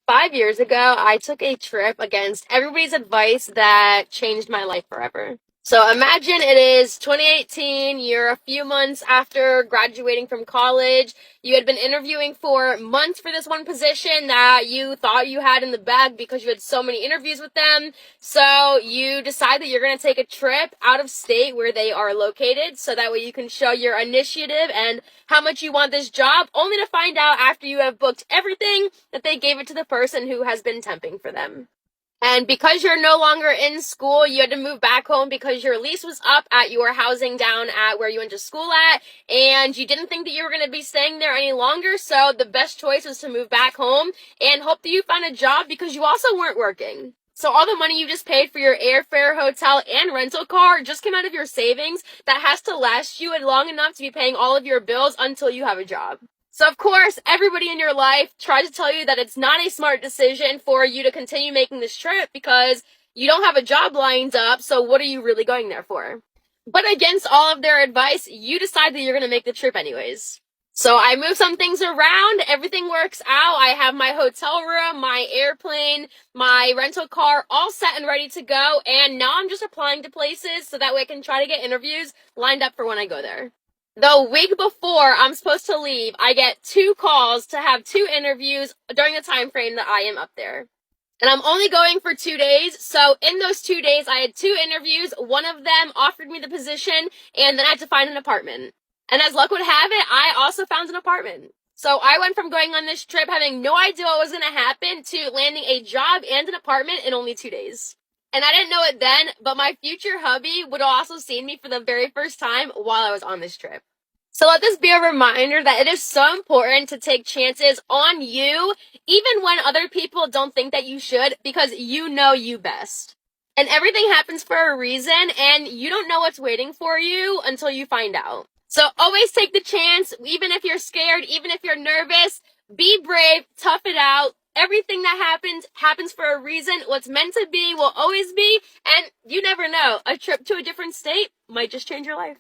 5 years ago, I took a trip against everybody's advice that changed my life forever. So imagine it is 2018, you're a few months after graduating from college. You had been interviewing for months for this one position that you thought you had in the bag because you had so many interviews with them. So you decide that you're going to take a trip out of state where they are located so that way you can show your initiative and how much you want this job, only to find out after you have booked everything that they gave it to the person who has been temping for them. And because you're no longer in school, you had to move back home because your lease was up at your housing down at where you went to school at, and you didn't think that you were going to be staying there any longer, so the best choice was to move back home and hope that you found a job because you also weren't working. So all the money you just paid for your airfare, hotel, and rental car just came out of your savings that has to last you long enough to be paying all of your bills until you have a job. So of course, everybody in your life tries to tell you that it's not a smart decision for you to continue making this trip because you don't have a job lined up, so what are you really going there for? But against all of their advice, you decide that you're going to make the trip anyways. So I move some things around, everything works out, I have my hotel room, my airplane, my rental car all set and ready to go, and now I'm just applying to places so that way I can try to get interviews lined up for when I go there. The week before I'm supposed to leave, I get 2 calls to have 2 interviews during the time frame that I am up there. And I'm only going for 2 days, so in those 2 days, I had 2 interviews. One of them offered me the position, and then I had to find an apartment. And as luck would have it, I also found an apartment. So I went from going on this trip having no idea what was going to happen to landing a job and an apartment in only 2 days. And I didn't know it then, but my future hubby would have also seen me for the very first time while I was on this trip. So let this be a reminder that it is so important to take chances on you, even when other people don't think that you should, because you know you best. And everything happens for a reason, and you don't know what's waiting for you until you find out. So always take the chance, even if you're scared, even if you're nervous, be brave, tough it out. Everything that happens for a reason. What's meant to be will always be, and you never know. A trip to a different state might just change your life.